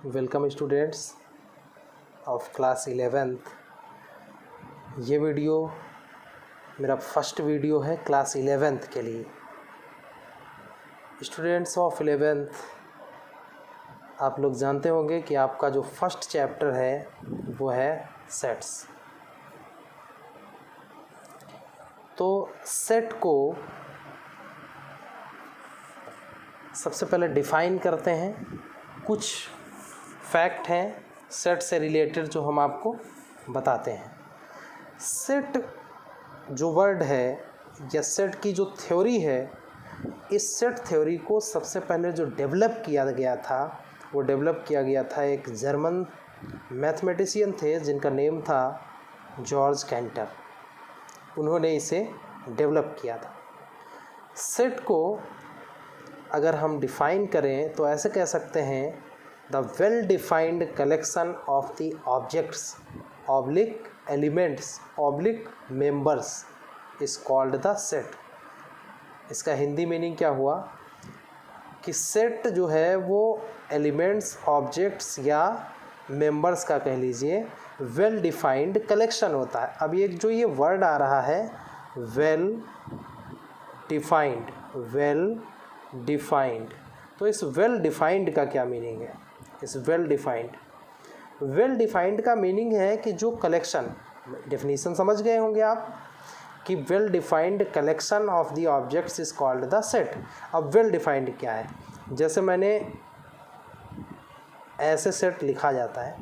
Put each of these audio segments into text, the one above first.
Welcome students of class 11th। ये video मेरा first video है क्लास 11th के लिए। स्टूडेंट्स ऑफ 11th, आप लोग जानते होंगे कि आपका जो फर्स्ट चैप्टर है वो है सेट्स। तो सेट को सबसे पहले डिफ़ाइन करते हैं। कुछ फैक्ट हैं सेट से रिलेटेड जो हम आपको बताते हैं। सेट जो वर्ड है या सेट की जो थ्योरी है, इस सेट थ्योरी को सबसे पहले जो डेवलप किया गया था वो डेवलप किया गया था एक जर्मन मैथमेटिशियन थे जिनका नेम था जॉर्ज कैंटर। उन्होंने इसे डेवलप किया था। सेट को अगर हम डिफ़ाइन करें तो ऐसे कह सकते हैं, the well defined collection of the objects oblique elements oblique members is called the set. इसका हिंदी मीनिंग क्या हुआ कि सेट जो है वो एलिमेंट्स, ऑब्जेक्ट्स या मेंबर्स का कह लीजिए वेल डिफाइंड कलेक्शन होता है। अब ये जो ये वर्ड आ रहा है वेल डिफाइंड, तो इस वेल डिफाइंड का क्या मीनिंग है? इस वेल डिफाइंड का मीनिंग है कि जो कलेक्शन, डेफिनेशन समझ गए होंगे आप कि well defined collection of the objects is called the set. अब वेल डिफाइंड क्या है? जैसे मैंने ऐसे सेट लिखा जाता है,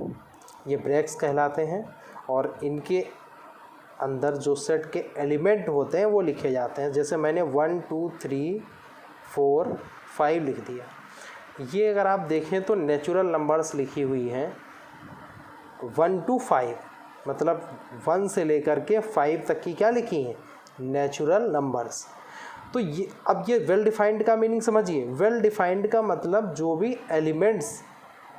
ये ब्रैकेट्स कहलाते हैं और इनके अंदर जो सेट के एलिमेंट होते हैं वो लिखे जाते हैं। जैसे मैंने 1 2 3 4 5 लिख दिया। ये अगर आप देखें तो नेचुरल नंबर्स लिखी हुई हैं 1 to 5, मतलब 1 से लेकर के 5 तक की क्या लिखी हैं? Natural numbers. तो ये अब ये वेल डिफाइंड का मीनिंग समझिए। वेल डिफाइंड का मतलब जो भी एलिमेंट्स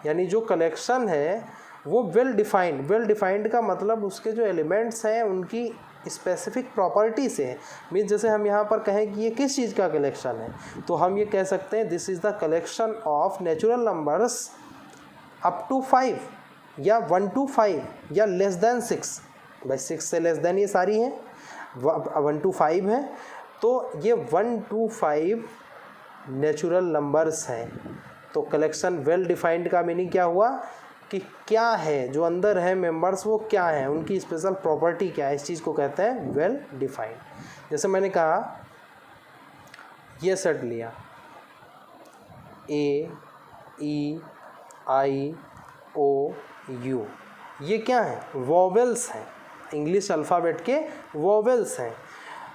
यानी जो कलेक्शन है वो वेल डिफाइंड का मतलब उसके जो एलिमेंट्स हैं उनकी स्पेसिफिक प्रॉपर्टी से है। मीन्स जैसे हम यहाँ पर कहें कि ये किस चीज़ का कलेक्शन है, तो हम ये कह सकते हैं this is the collection of natural numbers up to 5 या 1 to 5 या लेस देन 6। भाई 6 से लेस देन ये सारी हैं, 1 to 5 हैं, तो ये 1 to 5 नेचुरल नंबर्स हैं। तो कलेक्शन वेल डिफाइंड का मीनिंग क्या हुआ कि क्या है जो अंदर है मेंबर्स, वो क्या है, उनकी स्पेशल प्रॉपर्टी क्या है, इस चीज़ को कहते हैं वेल डिफाइंड। जैसे मैंने कहा ये सेट लिया A E I O U, ये क्या है? वोवेल्स हैं, इंग्लिश अल्फ़ाबेट के वोवेल्स हैं।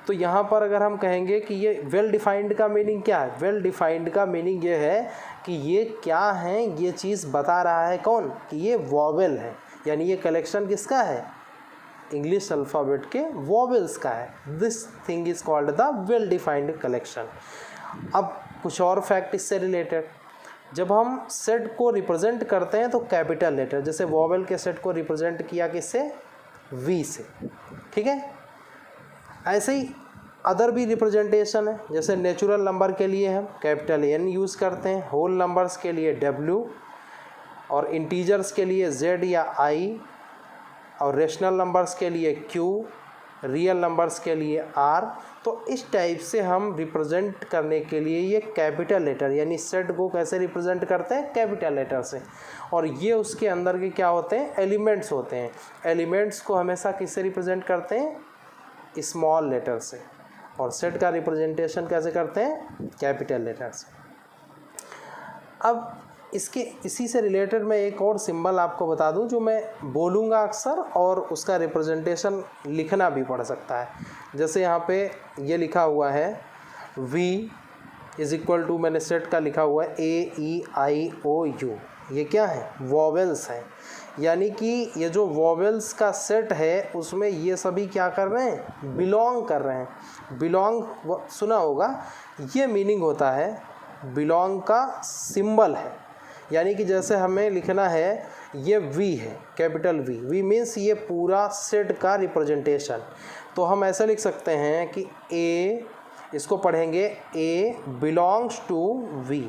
तो यहाँ पर अगर हम कहेंगे कि ये वेल डिफाइंड का मीनिंग क्या है? वेल डिफाइंड का मीनिंग ये है कि ये क्या है, ये चीज़ बता रहा है कौन कि ये वोवेल है, यानी ये कलेक्शन किसका है? इंग्लिश अल्फ़ाबेट के वोवेल्स का है। This thing is called the well defined collection. अब कुछ और फैक्ट इससे रिलेटेड, जब हम सेट को रिप्रेजेंट करते हैं तो कैपिटल लेटर, जैसे वोवेल के सेट को रिप्रेजेंट किया किससे? V से, ठीक है। ऐसे ही अदर भी रिप्रेजेंटेशन है, जैसे नेचुरल नंबर के लिए हम कैपिटल N यूज़ करते हैं, होल नंबर्स के लिए W, और इंटीजर्स के लिए Z या I, और रेशनल नंबर्स के लिए Q, रियल नंबर्स के लिए R। तो इस टाइप से हम रिप्रेजेंट करने के लिए ये कैपिटल लेटर यानी सेट को कैसे रिप्रेजेंट करते हैं? कैपिटल लेटर से। और ये उसके अंदर के क्या होते हैं? एलिमेंट्स होते हैं। एलिमेंट्स को हमेशा किससे रिप्रेजेंट करते हैं? स्मॉल लेटर से। और सेट का रिप्रेजेंटेशन कैसे करते हैं? कैपिटल लेटर से। अब इसी से रिलेटेड मैं एक और सिंबल आपको बता दूं जो मैं बोलूँगा अक्सर, और उसका रिप्रेजेंटेशन लिखना भी पड़ सकता है। जैसे यहाँ पे ये लिखा हुआ है V इज़ इक्वल टू, मैंने सेट का लिखा हुआ है A E I O U। ये क्या है? वोवेल्स हैं, यानी कि ये जो वोवेल्स का सेट है उसमें ये सभी क्या कर रहे हैं? बिलोंग कर रहे हैं। बिलोंग सुना होगा, ये मीनिंग होता है बिलोंग का सिंबल है। यानी कि जैसे हमें लिखना है ये V है, कैपिटल V मीन्स ये पूरा सेट का रिप्रेजेंटेशन। तो हम ऐसे लिख सकते हैं कि A, इसको पढ़ेंगे A belongs to V,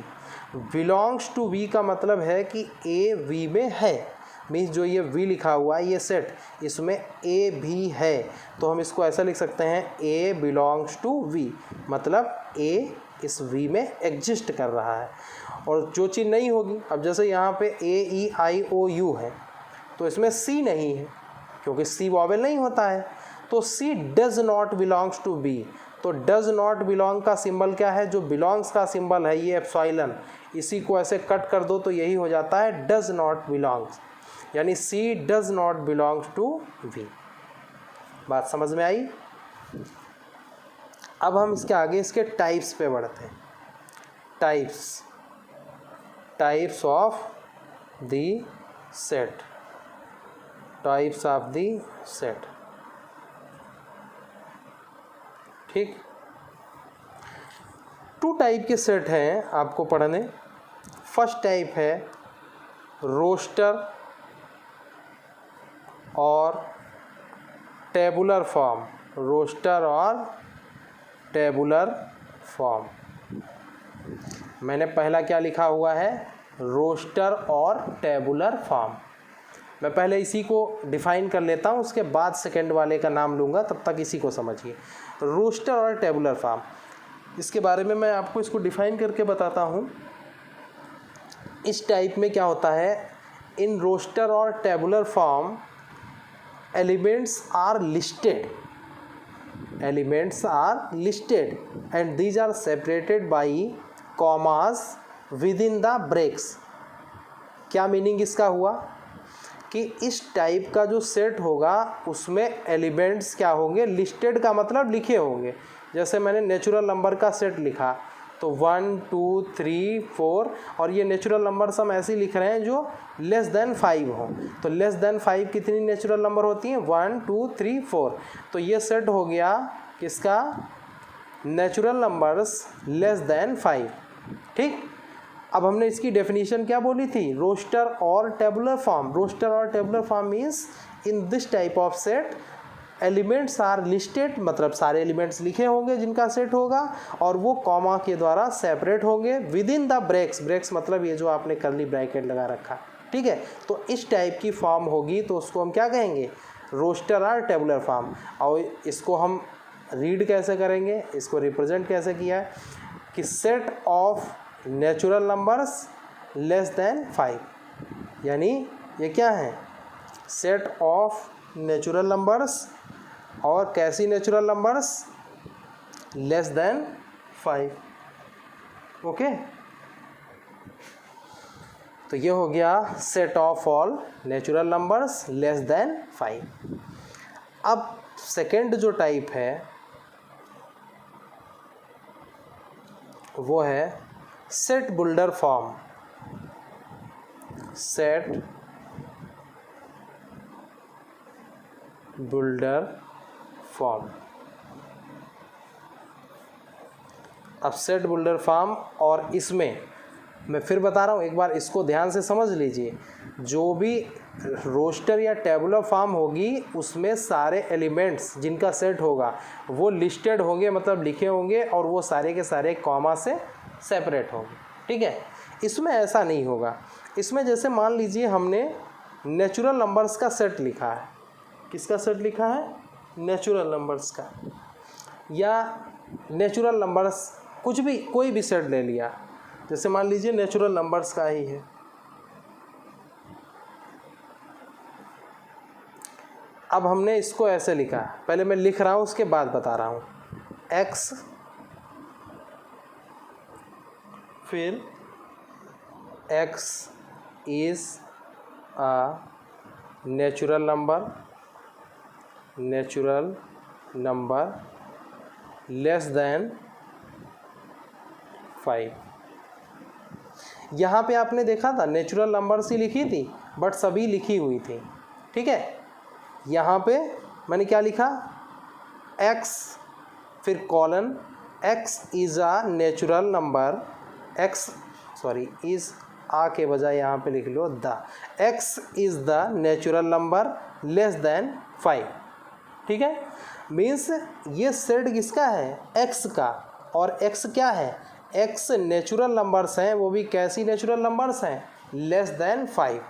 belongs to V का मतलब है कि ए वी में है, मीन्स जो ये वी लिखा हुआ है ये सेट, इसमें ए भी है, तो हम इसको ऐसा लिख सकते हैं ए बिलोंग्स टू वी, मतलब ए इस वी में एग्जिस्ट कर रहा है। और जो चीज़ नहीं होगी, अब जैसे यहाँ पे ए ई आई ओ यू है तो इसमें सी नहीं है क्योंकि सी वॉवेल नहीं होता है, तो C does not belongs to B. तो डज नॉट बिलोंग का सिंबल क्या है, जो बिलोंग्स का सिंबल है ये एप्सिलॉन, इसी को ऐसे कट कर दो तो यही हो जाता है डज नॉट बिलोंग्स, यानी C does not belongs to V. बात समझ में आई। अब हम इसके आगे इसके टाइप्स पे बढ़ते हैं। Types of the set, types of the set, ठीक। 2 टाइप के सेट हैं आपको पढ़ने। फर्स्ट टाइप है रोस्टर और टेबुलर फॉर्म, रोस्टर और टेबुलर फॉर्म। मैंने पहला क्या लिखा हुआ है, रोस्टर और टेबुलर फॉर्म। मैं पहले इसी को डिफाइन कर लेता हूँ, उसके बाद सेकंड वाले का नाम लूँगा, तब तक इसी को समझिए। रोस्टर और टेबुलर फॉर्म, इसके बारे में मैं आपको इसको डिफाइन करके बताता हूँ। इस टाइप में क्या होता है, इन रोस्टर और tabular form elements are listed and these are separated by commas within the breaks। क्या मीनिंग इसका हुआ कि इस टाइप का जो सेट होगा उसमें एलिमेंट्स क्या होंगे, लिस्टेड का मतलब लिखे होंगे। जैसे मैंने नेचुरल नंबर का सेट लिखा तो 1 2 3 4, और ये नेचुरल नंबर्स हम ऐसे लिख रहे हैं जो लेस देन 5 हो। तो लेस देन 5 कितनी नेचुरल नंबर होती हैं, 1 2 3 4। तो ये सेट हो गया किसका, नेचुरल नंबर्स लेस देन 5, ठीक। अब हमने इसकी डेफिनेशन क्या बोली थी, रोस्टर और टेबुलर फॉर्म। रोस्टर और tabular form means in this type of set elements are listed, मतलब सारे एलिमेंट्स लिखे होंगे जिनका सेट होगा, और वो कॉमा के द्वारा सेपरेट होंगे within the brackets. Brackets मतलब ये जो आपने कर्ली ब्रैकेट लगा रखा, ठीक है। तो इस टाइप की फॉर्म होगी तो उसको हम क्या कहेंगे, रोस्टर और टेबुलर फॉर्म। और इसको हम रीड कैसे करेंगे, इसको रिप्रेजेंट कैसे किया है कि set of natural numbers less than 5, यानी ये क्या है, सेट ऑफ नेचुरल नंबर्स, और कैसी natural numbers, less than 5, okay. तो ये हो गया set of all natural numbers less than 5। अब सेकेंड जो टाइप है वो है set builder form. Set builder form. अब सेट बुल्डर फॉर्म, और इसमें मैं फिर बता रहा हूँ, एक बार इसको ध्यान से समझ लीजिए। जो भी रोस्टर या टेबुलर फॉर्म होगी उसमें सारे एलिमेंट्स जिनका सेट होगा वो लिस्टेड होंगे, मतलब लिखे होंगे, और वो सारे के सारे कॉमा से सेपरेट होंगे, ठीक है। इसमें ऐसा नहीं होगा। इसमें जैसे मान लीजिए हमने नेचुरल नंबर्स का सेट लिखा है, किसका सेट लिखा है, नेचुरल नंबर्स का, या नेचुरल नंबर्स कुछ भी, कोई भी सेट ले लिया, जैसे मान लीजिए नेचुरल नंबर्स का ही है। अब हमने इसको ऐसे लिखा, पहले मैं लिख रहा हूँ उसके बाद बता रहा हूँ, x फिर x is a natural number less than 5। यहाँ पे आपने देखा था नेचुरल नंबर्स ही लिखी थी, बट सभी लिखी हुई थी, ठीक है। यहाँ पे मैंने क्या लिखा, x फिर colon, x is a natural number, is a के बजाय यहाँ पे लिख लो the, x is the natural number less than 5, ठीक है। मीन्स ये सेट किसका है, x का, और x क्या है, एक्स नेचुरल नंबर्स हैं, वो भी कैसी नेचुरल नंबर्स हैं, less than 5।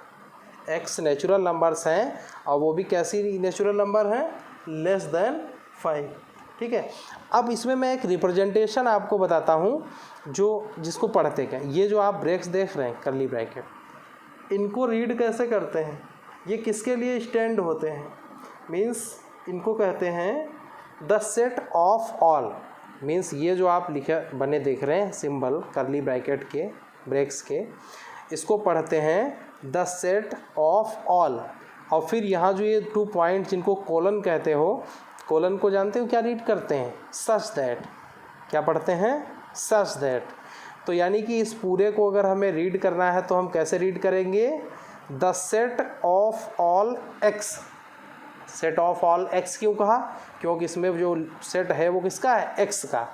X natural numbers हैं और वो भी कैसी नेचुरल नंबर हैं, लेस देन 5। ठीक है, अब इसमें मैं एक रिप्रेजेंटेशन आपको बताता हूँ जिसको पढ़ते क्या, ये जो आप ब्रेक्स देख रहे हैं कर्ली ब्रैकेट, इनको रीड कैसे करते हैं, ये किसके लिए स्टैंड होते हैं, मीन्स इनको कहते हैं the set of all. Means ये जो आप लिखे बने देख रहे हैं सिंबल कर्ली ब्रैकेट के ब्रेक्स के, इसको पढ़ते हैं द सेट ऑफ ऑल। और फिर यहाँ जो ये 2 पॉइंट जिनको कोलन कहते हो, कोलन को जानते हो क्या रीड करते हैं, सच दैट। क्या पढ़ते हैं, सच दैट। तो यानी कि इस पूरे को अगर हमें रीड करना है तो हम कैसे रीड करेंगे, the set of all x. Set of all x क्यों कहा, क्योंकि इसमें जो सेट है वो किसका है, एक्स का,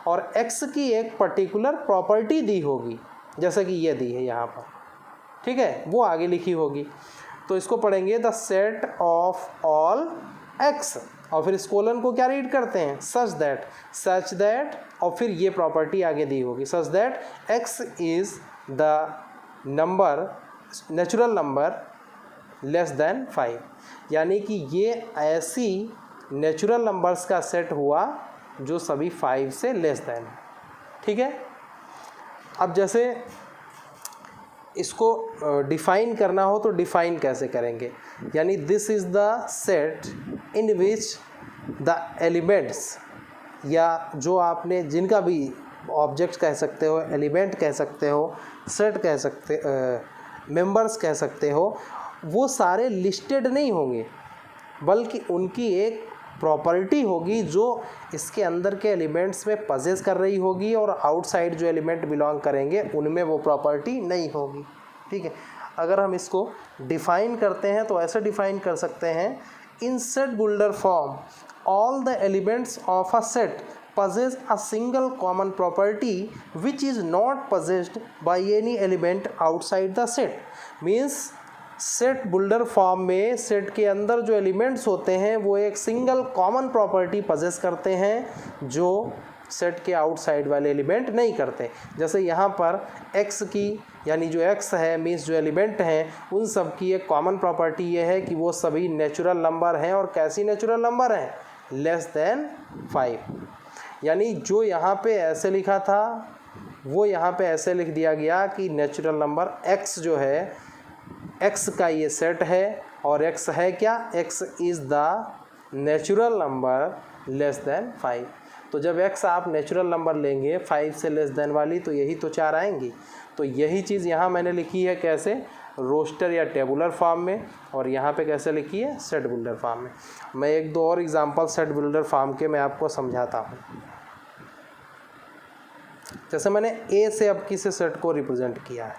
और एक्स की एक पर्टिकुलर प्रॉपर्टी दी होगी, जैसे कि ये दी है यहाँ पर, ठीक है, वो आगे लिखी होगी। तो इसको पढ़ेंगे the set of all x, और फिर इस कोलन को क्या रीड करते हैं, सच दैट, और फिर ये प्रॉपर्टी आगे दी होगी, such that x is the number, natural number less than 5। यानी कि ये ऐसी नेचुरल नंबर्स का सेट हुआ जो सभी 5 से लेस देन है। ठीक है, अब जैसे इसको डिफ़ाइन करना हो तो डिफ़ाइन कैसे करेंगे, यानी this is the set in which the elements, या जो आपने जिनका भी ऑब्जेक्ट कह सकते हो, एलिमेंट कह सकते हो, सेट कह सकते, मेंबर्स कह सकते हो, वो सारे लिस्टेड नहीं होंगे, बल्कि उनकी एक प्रॉपर्टी होगी जो इसके अंदर के एलिमेंट्स में पजेस कर रही होगी, और आउटसाइड जो एलिमेंट बिलोंग करेंगे उनमें वो प्रॉपर्टी नहीं होगी। ठीक है, अगर हम इसको डिफ़ाइन करते हैं तो ऐसे डिफ़ाइन कर सकते हैं, इन set builder form all the elements of a set possess a single common property which is not possessed by any element outside the set। Means set builder form में सेट के अंदर जो एलिमेंट्स होते हैं वो एक सिंगल कॉमन प्रॉपर्टी पजेस करते हैं जो सेट के आउटसाइड वाले एलिमेंट नहीं करते। जैसे यहाँ पर x की, यानी जो x है मीन्स जो एलिमेंट हैं उन सब की एक कॉमन प्रॉपर्टी ये है कि वो सभी नेचुरल नंबर हैं, और कैसी नेचुरल नंबर हैं, लेस देन 5। यानी जो यहाँ पे ऐसे लिखा था वो यहाँ पे ऐसे लिख दिया गया कि नेचुरल नंबर x जो है, x का ये सेट है, और x है क्या, x is the natural number less than 5। तो जब x आप नेचुरल नंबर लेंगे 5 से लेस देन वाली, तो यही तो 4 आएंगी। तो यही चीज़ यहाँ मैंने लिखी है कैसे, रोस्टर या टेबुलर फॉर्म में, और यहाँ पे कैसे लिखी है, सेट बिल्डर फॉर्म में। मैं 1-2 और एग्जांपल सेट बिल्डर फॉर्म के मैं आपको समझाता हूँ। जैसे मैंने a से अब किसी सेट को रिप्रेजेंट किया है,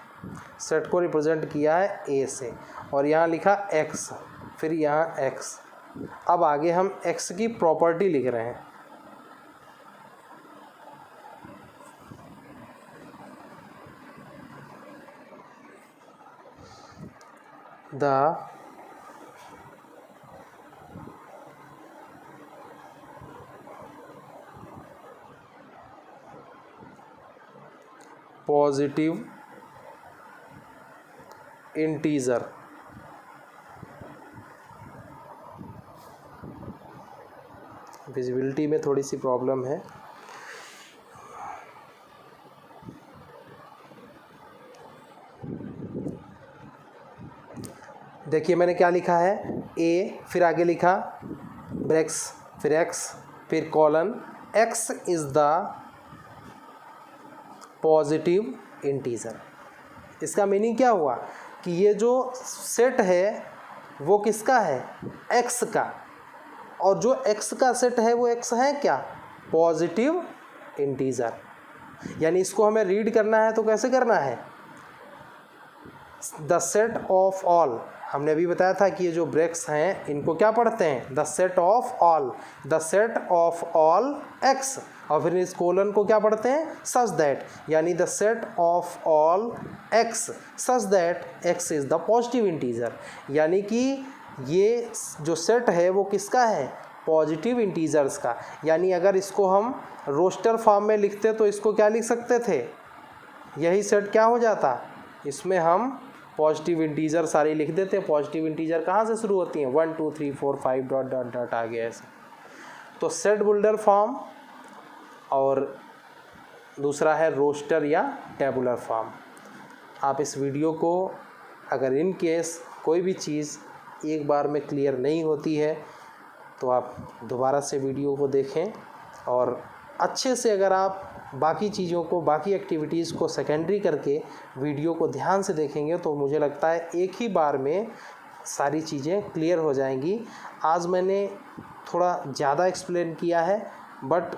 सेट को रिप्रेजेंट किया है a से, और यहाँ लिखा x, फिर यहाँ x। अब आगे हम x की प्रॉपर्टी लिख रहे हैं। द पॉजिटिव इंटीजर, विजिबिलिटी में थोड़ी सी प्रॉब्लम है। देखिए मैंने क्या लिखा है, a, फिर आगे लिखा ब्रैक्स, फिर x, फिर colon, x is the positive integer. इसका मीनिंग क्या हुआ कि ये जो सेट है वो किसका है, x का, और जो x का सेट है वो x है क्या, पॉजिटिव इंटीजर। यानी इसको हमें रीड करना है तो कैसे करना है, द सेट ऑफ ऑल। हमने अभी बताया था कि ये जो ब्रेक्स हैं इनको क्या पढ़ते हैं, the set of all, the set of all x, और फिर इस कोलन को क्या पढ़ते हैं, सच दैट, यानी the set of all x such that x is the positive integer. यानी कि ये जो सेट है वो किसका है, पॉजिटिव इंटीजर्स का। यानी अगर इसको हम रोस्टर फॉर्म में लिखते तो इसको क्या लिख सकते थे, यही सेट क्या हो जाता, इसमें हम पॉजिटिव इंटीजर सारी लिख देते। पॉजिटिव इंटीजर कहाँ से शुरू होती हैं, 1 2 3 4 5 डॉट डॉट डॉट आ गया ऐसे। तो सेट बुल्डर फॉर्म और दूसरा है रोस्टर या टेबुलर फॉर्म। आप इस वीडियो को अगर इन केस कोई भी चीज़ एक बार में क्लियर नहीं होती है तो आप दोबारा से वीडियो को देखें, और अच्छे से अगर आप बाकी चीज़ों को, बाकी एक्टिविटीज़ को सेकेंडरी करके वीडियो को ध्यान से देखेंगे तो मुझे लगता है एक ही बार में सारी चीज़ें क्लियर हो जाएंगी। आज मैंने थोड़ा ज़्यादा एक्सप्लेन किया है बट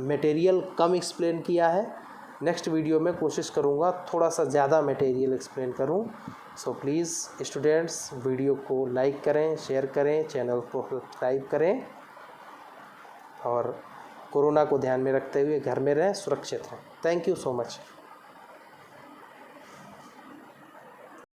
मटेरियल कम एक्सप्लेन किया है। नेक्स्ट वीडियो में कोशिश करूँगा थोड़ा सा ज़्यादा मटेरियल एक्सप्लेन करूँ। सो प्लीज़ स्टूडेंट्स, वीडियो को लाइक करें, शेयर करें, चैनल को सब्सक्राइब करें, और कोरोना को ध्यान में रखते हुए घर में रहें, सुरक्षित रहें। Thank you so much.